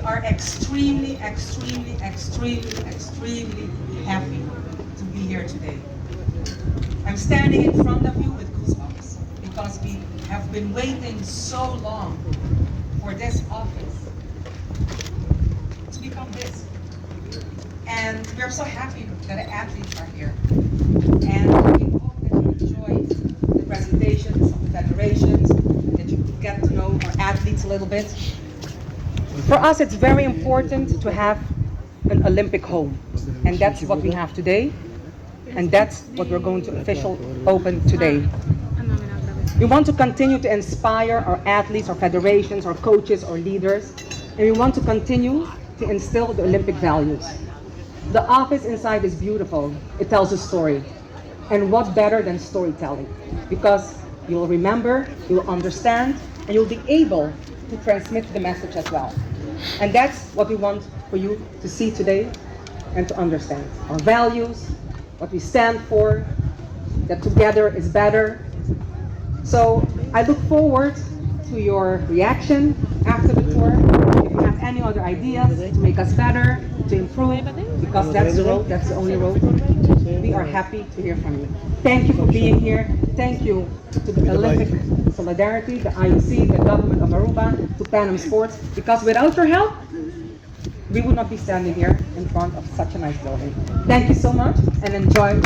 are extremely, extremely, extremely, extremely happy to be here today. I'm standing in front of you with goosebumps because we have been waiting so long for this office to become this. And we're so happy that the athletes are here. And we hope that you enjoy the presentations of the federations, that you get to know our athletes a little bit. For us, it's very important to have an Olympic home. And that's what we have today. And that's what we're going to officially open today. We want to continue to inspire our athletes, our federations, our coaches, our leaders. And we want to continue to instill the Olympic values. The office inside is beautiful. It tells a story. And what better than storytelling? Because you'll remember, you'll understand, and you'll be able to transmit the message as well. And that's what we want for you to see today and to understand. Our values, what we stand for, that together is better. So I look forward to your reaction after the tour. If you have any other ideas to make us better, to improve, because that's the road, that's the only road, we are happy to hear from you. Thank you for being here. Thank you to the Olympic Solidarity, the IOC, the government of Aruba, to Pan Am Sports, because without your help, we would not be standing here in front of such a nice building. Thank you so much and enjoy.